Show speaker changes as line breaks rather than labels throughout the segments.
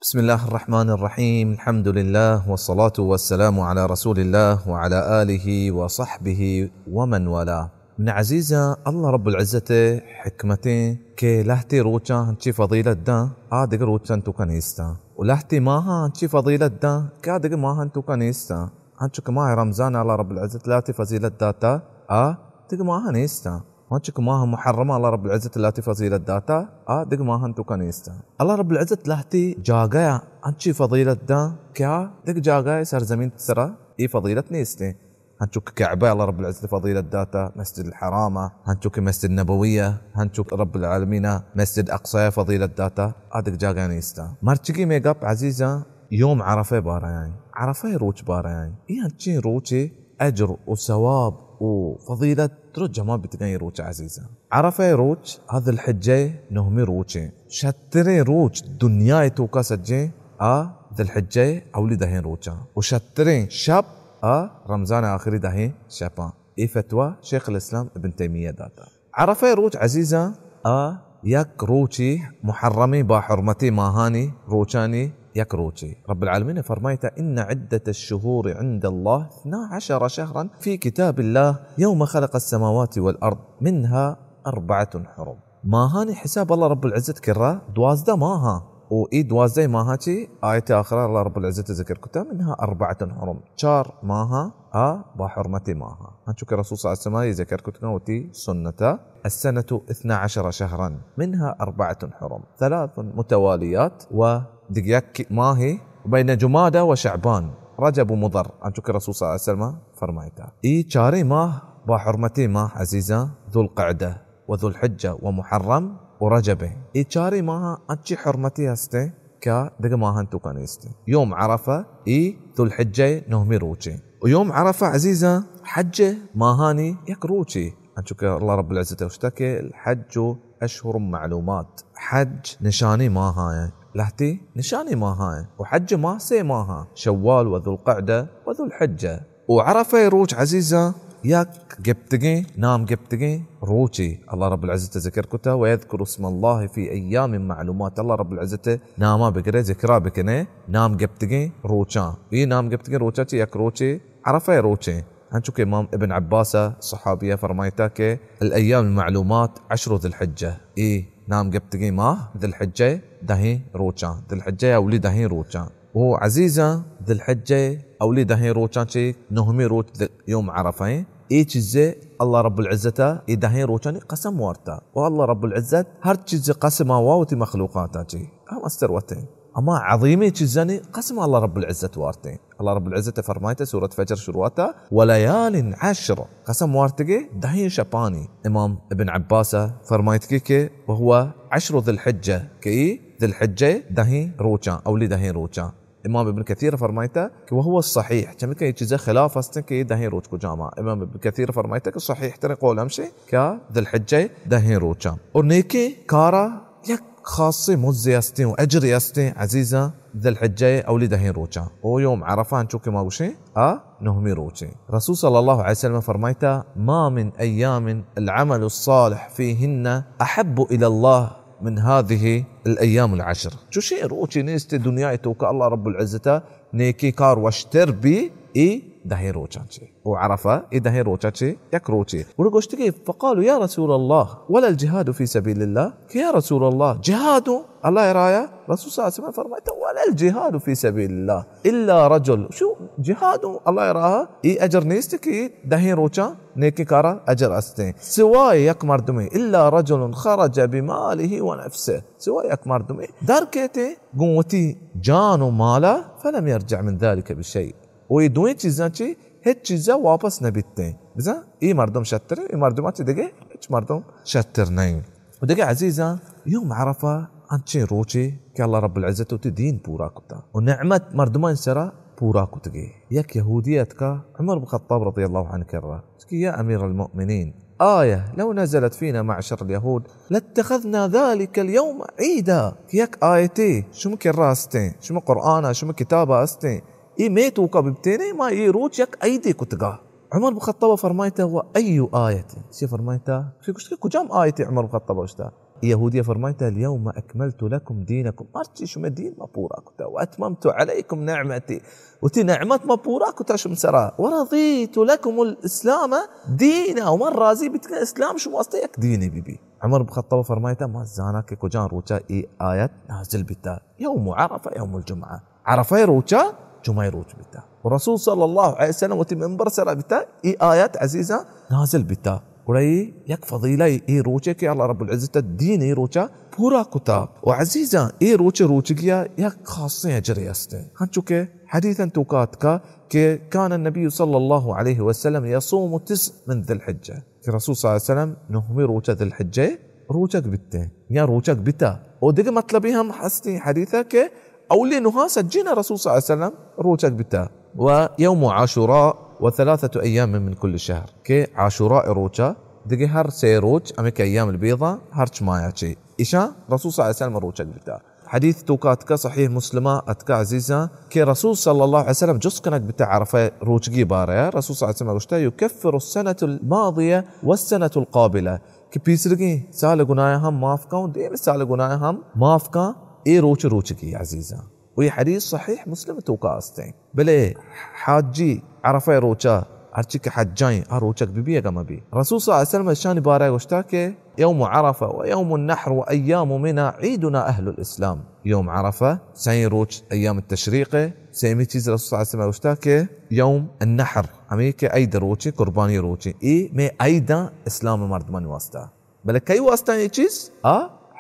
بسم الله الرحمن الرحيم. الحمد لله والصلاة والسلام على رسول الله وعلى آله وصحبه ومن والاه. من عزيزة الله رب العزة حكمتين كي لهتي روچا هنچي فضيلة دا آدق روچا انتو كنيستا ولهتي ماها هنچي فضيلة دا كادق ماها انتو كنيستا هنچو كماها رمزان الله رب العزة لاتي فضيلة داتا دق ماها نيستا هنچو كماها محرمة الله رب العزة لاتي فضيلة داتا دق ماها انتو كنيستا الله رب العزة لهتي جاقايا هنچي فضيلة دا كا دق جاقايا سر زمين تسرى فضيلة نيستي هنشوك كعبة الله رب العزة فضيلة داتا مسجد الحرامة هنشوك مسجد النبوية هنشوك رب العالمين مسجد أقصى فضيلة داتا هذاك جاغانيستا مرتشكي ميقاب عزيزة يوم عرفة بارا يعني عرفة روج بارا يعني هنشي روجي أجر وثواب وفضيلة ترجع ما بتغير روج عزيزة عرفة روج هذا الحجة نهمي روجي شتري روج دنياي توكا سجي ذا الحجة أولي دهين روجا وشتري شاب رمضان آخري دهي شابان فتوى شيخ الإسلام ابن تيمية داتا عرفة روج عزيزة يك روجي محرمي بحرمتي ماهاني روجاني يك روجي رب العالمين فرمايته إن عدة الشهور عند الله 12 شهرا في كتاب الله يوم خلق السماوات والأرض منها 4 حرم ماهاني حساب الله رب العزة كرا دوازدا ماها دوازداي ماها چي آية آخرى الله رب العزة ذكر كتاب منها 4 حرم 4 ماها بحرمتي ماها هنشوك الرسول صلى الله عليه وسلم ذكر كتاب وتي سنة السنة 12 شهرا منها 4 حرم 3 متواليات ودقيق ماهي بين جمادة وشعبان رجب ومضر هنشوك الرسول صلى الله عليه وسلم فرمايته چاري ماه بحرمتي ماه عزيزة ذو القعدة وذو الحجة ومحرم ورجبه چاري ماها أنشي حرمتي هسته كا دقا ماها انتو كانيسته يوم عرفة ذو الحجة نهمي روچي ويوم عرفة عزيزة حجة ماهاني يك روچي أنشوك الله رب العزة واشتكي الحج أشهر معلومات حج نشاني ماها لهتي نشاني ماها وحج ما سي ماها شوال وذو القعدة وذو الحجة وعرفة يروج عزيزة ياك جبتجي نام جبتجي روشي الله رب العزة ذكر كتا ويذكر اسم الله في أيام معلومات الله رب العزة ناما بكرة ذكرى بكنه نام جبتجي روشا نام جبتجي روشا ياك روشي عرفة روشي هنشوك إمام ابن عباس صحابية فرمايتاك الأيام المعلومات 10 ذي الحجة نام جبتجي ما ذي الحجة دهي روشا ذي الحجة أولي دهي روشا وعزيزة ذي الحجة أولي دهي روشا شي نهمي روش يوم عرفة چیزه الله رب العزة دهي روشاني قسم وارتا والله رب العزة هر چیز قسم واوتي مخلوقاتا چي هم استروتين اما عظيمه چیزاني قسم الله رب العزة وارتين الله رب العزة فرمايته سورة فجر شروعتا وليال 10 قسم وارتقي دهي شباني امام ابن عباس فرمايتكي وهو 10 ذي الحجة كي ذي الحجة دهي روشا أولي دهي روشا امام ابن كثير فرمايته وهو الصحيح كم كي يجي خلاف استك دهين روج جامع امام ابن كثير فرمايته الصحيح ترى قول امشي ك ذي الحجه دهين روجا ونيكي كارا يك خاصه مزي استي واجر استي عزيزه ذي الحجه او لدهين روجا ويوم عرفان شو كما وشي نهمي روجي رسول صلى الله عليه وسلم فرمايته ما من ايام العمل الصالح فيهن احب الى الله من هذه الأيام 10 شو شيء روشي نيستي دنياي توكا الله رب العزة نيكي كار واشتر بي دهي روشانشي وعرفة دهي روشانشي يك روشي ولقوشتكي فقالوا يا رسول الله ولا الجهاد في سبيل الله يا رسول الله جهاد الله يرايا رسول صلى الله عليه وسلم فرمايته ولا الجهاد في سبيل الله إلا رجل شو جهاد الله يراها أجر نيستكي دهي روشان نيكي كارا أجر أستين سواي يك مردمي إلا رجل خرج بماله ونفسه سواي يك مردمي داركيتي قوتي جان ومالا فلم يرجع من ذلك بشيء ويدوين چیزاں چی هیچ چیزا واپس نبیتے ہیں بزا مردم شتر مردمات دیگه هیچ مردم شتر نہیں ودیگه عزیزا يوم عرفة انچه روچه که الله رب العزة دين پورا کتا ونعمت مردمان سرا پورا کتگه یک یهودیت کا عمر بن الخطاب رضي الله عنه كرا يا أمير المؤمنين آية لو نزلت فينا معشر اليهود لاتخذنا ذلك اليوم عيدا يك آيتي شو مكرا استين شو قرآن شو كتابة استين ميتوا كببتيني ما يروج يك أيدي كتقاه عمر بن الخطاب فرمايته وأي آية شي فرمايته في كشك كجام آية عمر بن الخطاب وشتا يهودية فرمايتها اليوم أكملت لكم دينكم أرتي شو دين ما بوراكتا وأتممت عليكم نعمتي وتي نعمة ما بوراكتا شو مسرا ورضيت لكم الإسلام دينا ومن رازي بتك الإسلام شو واستيك ديني بيبي. عمر بن الخطاب فرمايتها ما زانك كوجان روتا إي آيات نازل بتا يوم عرفة يوم الجمعة عرفة روتا جمعة روت بتا والرسول صلى الله عليه وسلم وتي منبر سرا بتا إي آيات عزيزة نازل بتا ورأي يك فضيلة إيه روچه كي الله رب العزة الدين إيه روچه پورا كتاب وعزيزا إيه روچه كيا يك خاصية جري أسته هنچو كي حديثا توقاتك كي كان النبي صلى الله عليه وسلم يصوم 9 من ذي الحجة كي رسول صلى الله عليه وسلم نهمي روچه ذي الحجة روچك بته يا روچك بتا ودق مطلبهم حسني حديثا كي أولي نها سجينا رسول صلى الله عليه وسلم روچك بتا ويوم عاشوراء و3 أيام من كل شهر كي عاشوراء روچا دقي هر سيروج أمك أيام البيضة هرش ماياتشي إيشا رسول صلى الله عليه وسلم روچك بتا حديث توقاتك صحيح مسلمة أتك عزيزة كي رسول صلى الله عليه وسلم جس كانك بتا عرفة روچقي باريا رسول صلى الله عليه وسلم يكفر السنة الماضية والسنة القابلة كي بيسرقي سال قنايا هم مافكا ديم سال قنايا هم مافكا إيه روچقي عزيزة وهي حديث صحيح مسلم توقاستين بلي حاجي عرفة روچا أرشك حجاين أروچك ببيا كما بي رسول صلى الله عليه وسلم الشان بارا واشتاك يوم عرفة ويوم النحر وأيام منا عيدنا أهل الإسلام يوم عرفة سين روچ أيام التشريق سيمي تيز رسول صلى الله عليه وسلم واشتاك يوم النحر عميك أيدا روچي قرباني روچي إيه مي أيدا إسلام مردمان واسطة بل كي واسطة تيز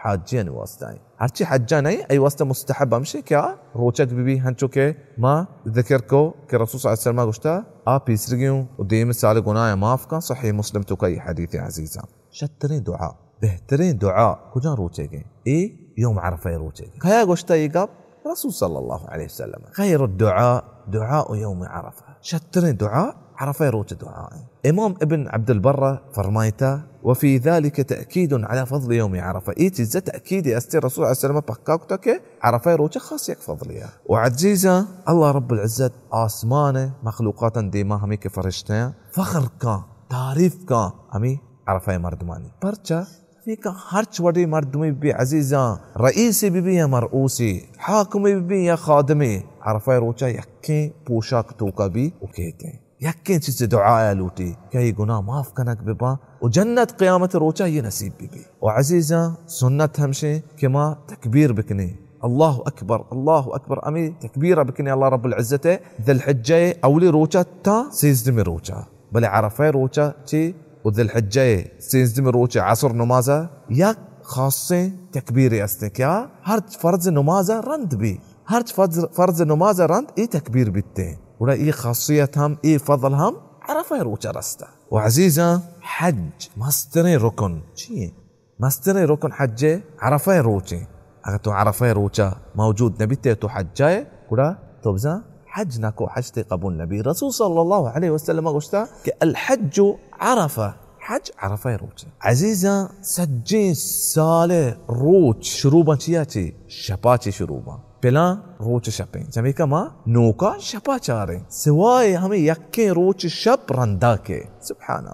حاجين واسطة هرچی حجاني أي واسطة مستحب أمشي كا روچك ببي هنچو كي ما ذكركو كرسول صلى الله عليه وسلم قشتا بيسرقيون وديم سال قنايا مافكا صحيح مسلم توكي حديثي عزيزا شترين دعاء بهترين دعاء كجان روچك إيه يوم عرفة روچك كيا قشتا يقاب رسول صلى الله عليه وسلم خير الدعاء دعاء يوم عرفة شترين دعاء عرفة روچ دعاء إمام ابن عبد البر فرمايته وفي ذلك تأكيد على فضل يوم عرفة إيتي تأكيد أستي الرسول عليه السلام بحكاكتك عرفة روچ خاص يك فضلية وعزيزة الله رب العزة آسمانه مخلوقات ديما همي كفرشتين فخر کا تعريف کا همي عرفة مردماني برچا فيك هرچ وڑی مردمی بي عزيزة رئيسي بي يا مرؤوسي حاكمي بي يا خادمي عرفة روچا يكين پوشاك توكا بي وكيتين يكين چیز دعاء لوتي كي گناه معاف كنك ببا وجنة قيامة روچا ينسيب بي وعزيزة سنة همشي كما تكبير بكني الله أكبر أمي تكبيرة بكني الله رب العزة ذي الحجة أولي روچا تا سيزدمي روچا بل عرفة روچا تي وذي الحجة سيزدمي روچا عصر نمازة يك خاصة تكبيري أستكيا هرج فرض نمازة رند بي هرج فرض نمازة رند إيه تكبير بيتين ولا إيه خاصية هم إيه فضل هم عرفة روچا رسته وعزيزة حج مستري ركن شيء مستري ركن حجة عرفة روچي اگر تو عرفة روچا موجود نبيته تو حجة ولا توبزا حج ناكو حجتي قبول نبي رسول صلى الله عليه وسلم قشتا الحج عرفة حج عرفة روچا عزيزة سجين سالة روچ شروبا چياتي شپاچي شروبا پلا روچ شپیں جمعی کا ماں نوکا شپا چارے سوائے ہمیں یکے روچ شپ رندا کے سبحان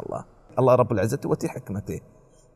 اللہ رب العزت وتی حکمته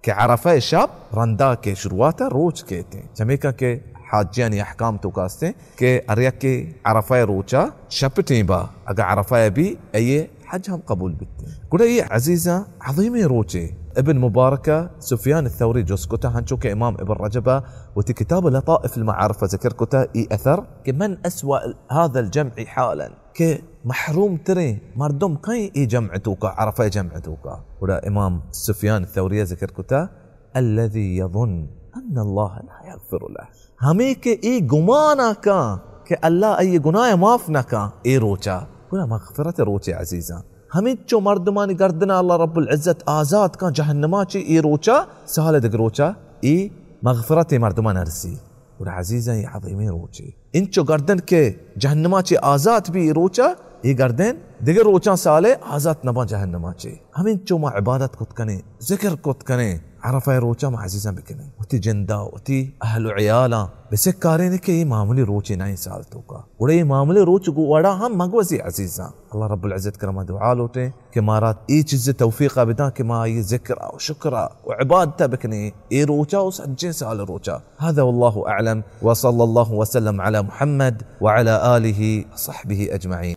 کہ عرفہ شپ رندا کے شروعات روچ کے تھے جمعی کا کہ حاجیان احکام تو کاستے کہ اریا کے عرفہ روچا شپتیں با اگر عرفہ بھی اي حج هم قبول بيتين قول اي عزيزة عظيمة روچي ابن مباركة سفيان الثوري جوز كتا هنشو كإمام ابن رجبة وتي كتاب لطائف المعارف ذكر كتا اي أثر كمن أسوأ هذا الجمع حالا كمحروم تري مردم كاي اي جمعتوكا عرفة جمعتوكا ولا إمام سفيان الثوري ذكر كتا الذي يظن أن الله لا يغفر له هميك اي قمانا كا كالله اي قنايا مافنا كا اي روچا ولا مغفرة روچي عزيزة همين چو مردماني گردنا الله رب العزة آزاد كان جهنماتي اي روچا سهالة دق روچا اي مغفرة مردمان ارسي ولا عزيزة اي عظيمين روچي انچو گردن کے جهنماتي آزاد بي روچا اي گردن دق روچا سالة آزاد نبا جهنماتي همين چو ما عبادت کت کنے ذکر کت کنے عرفه روچا ما عزيزا بكني وتي جندا وتي اهل عيالا بس كارين كي معمولي روچي ناي سالتوكا وري معمولي روچ وڑا هم مغوزي عزيزا الله رب العزة كرم دعاء لوتي كمارات اي چیز توفيقا بدا كما ذكر او شكر وعبادته بكني اي روچا وسجين سال روچا. هذا والله اعلم، وصلى الله وسلم على محمد وعلى اله وصحبه اجمعين.